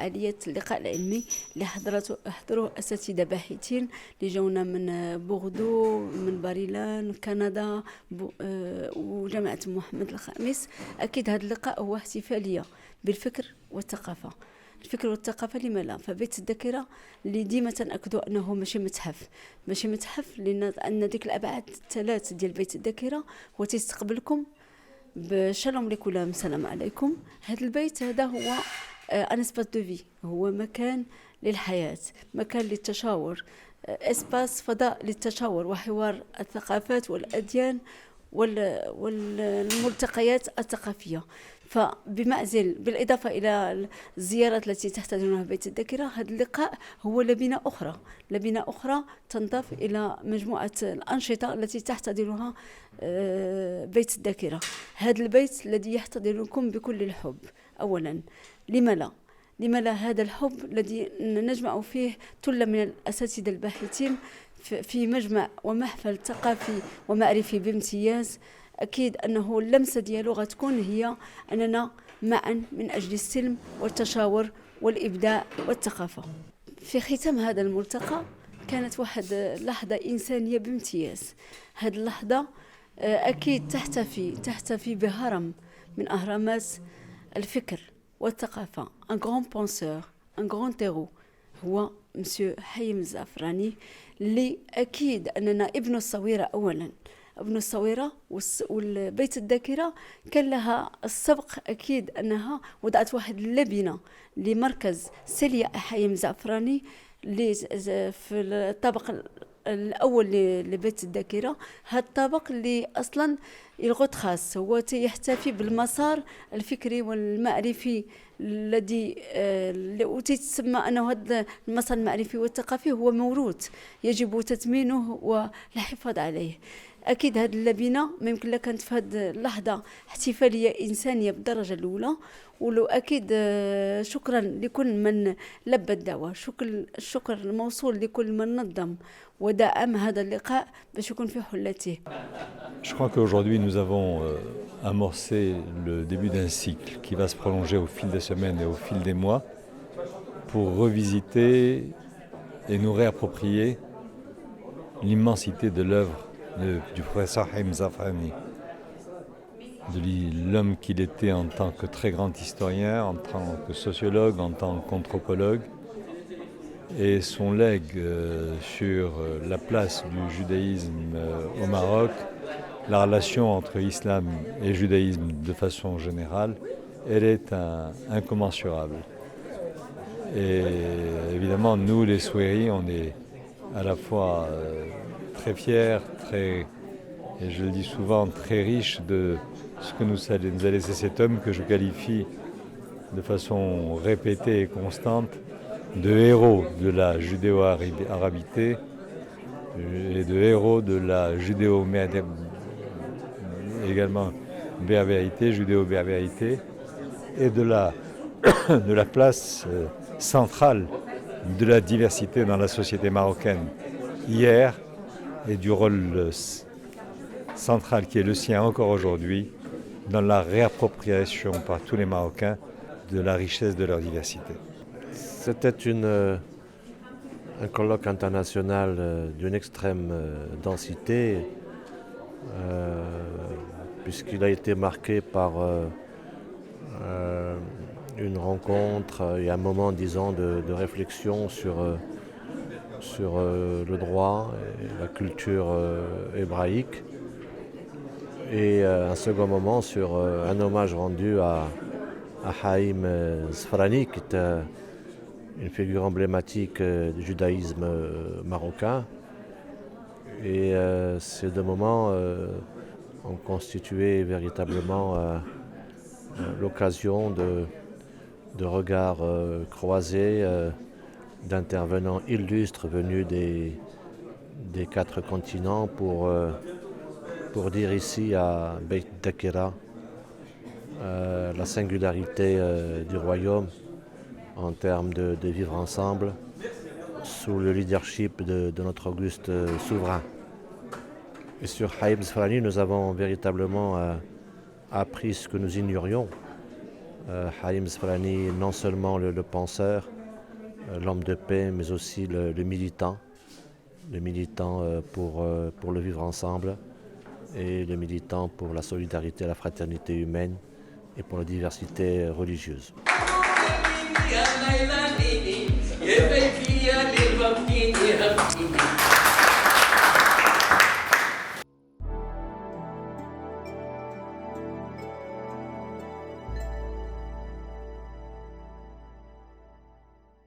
فعالية اللقاء العلمي اللي حضروه أساتذة باحثين اللي جونا من بوغدو، من باريلان، من كندا، وجامعة محمد الخامس. أكيد هذا اللقاء هو احتفالية بالفكر والثقافة. الفكر والثقافة لما لا؟ فبيت الذاكرة اللي ديما تنأكدوا أنه ماشي متحف لأن عندنا ديك الأبعاد الثلاث ديال بيت الذاكرة. هو تيستقبلكم بشالوم لكم، السلام عليكم. هذا البيت هذا هو ان اسباس دو في، هو مكان للحياة، مكان للتشاور، اسباس فضاء للتشاور وحوار الثقافات والأديان والملتقيات الثقافية. فبمعزل بالإضافة إلى الزيارات التي تحتضنها بيت الذاكرة، هذا اللقاء هو لبنة أخرى تنضاف إلى مجموعة الأنشطة التي تحتضنها بيت الذاكرة. هذا البيت الذي يحتضنكم بكل الحب. أولا، لما لا هذا الحب الذي نجمع فيه ثلة من الأساتذة الباحثين في مجمع ومحفل ثقافي ومعرفي بامتياز. أكيد أنه اللمسة ديالو غتكون هي أننا معا من أجل السلم والتشاور والإبداع والثقافة. في ختام هذا الملتقى كانت واحد لحظة إنسانية بامتياز. هذه اللحظة أكيد تحتفي بهرم من أهرامات الفكر والثقافة. un grand penseur, un grand héros هو مسيو حيم الزعفراني، اللي أكيد أننا ابن الصويرة. أولا ابن الصويرة والبيت الذاكرة كان لها السبق، أكيد أنها وضعت واحد اللبنة لمركز سيليا حيم الزعفراني اللي في الطابق الأول لبيت الذاكرة. هذا الطابق اللي أصلا يلغط خاص هو يحتفي بالمسار الفكري والمعرفي الذي تسمى أنه هذا المسار المعرفي والثقافي هو موروث يجب تثمينه والحفاظ عليه. أكيد هذه اللبنة ما يمكن لها كانت في هذه اللحظة احتفالية إنسانية بالدرجة الأولى. ولو أكيد شكرا لكل من لبى الدعوة، الشكر الموصول لكل من نظم ودعم هذا اللقاء باش يكون في حلته. Je crois qu'aujourd'hui nous avons amorcé le début d'un cycle qui va se prolonger au fil des semaines et au fil des mois pour revisiter et nous réapproprier l'immensité de l'œuvre du professeur Haïm Zafrani, de l'homme qu'il était en tant que très grand historien, en tant que sociologue, en tant qu'anthropologue, et son legs sur la place du judaïsme au Maroc, la relation entre islam et judaïsme de façon générale, elle est incommensurable. Et évidemment, nous les Souéris, on est à la fois très fiers, et je le dis souvent, très riches de ce que nous a laissé cet homme que je qualifie de façon répétée et constante de héros de la judéo-arabité et de héros de la judéo-berbérité et de la place centrale de la diversité dans la société marocaine hier et du rôle central qui est le sien encore aujourd'hui dans la réappropriation par tous les Marocains de la richesse de leur diversité. C'était un colloque international d'une extrême densité, puisqu'il a été marqué par une rencontre et un moment, disons, de réflexion sur le droit et la culture hébraïque, et un second moment sur un hommage rendu à Haïm Zafrani, qui est une figure emblématique du judaïsme marocain. Et ces deux moments ont constitué véritablement l'occasion de regards croisés d'intervenants illustres venus des quatre continents pour dire ici à Beit Dhakira la singularité du royaume en termes de vivre ensemble sous le leadership de notre auguste souverain. Et sur Haïm Zafrani, nous avons véritablement appris ce que nous ignorions, Halim Zfrani, non seulement le penseur, l'homme de paix, mais aussi le militant pour le vivre ensemble et le militant pour la solidarité, la fraternité humaine et pour la diversité religieuse.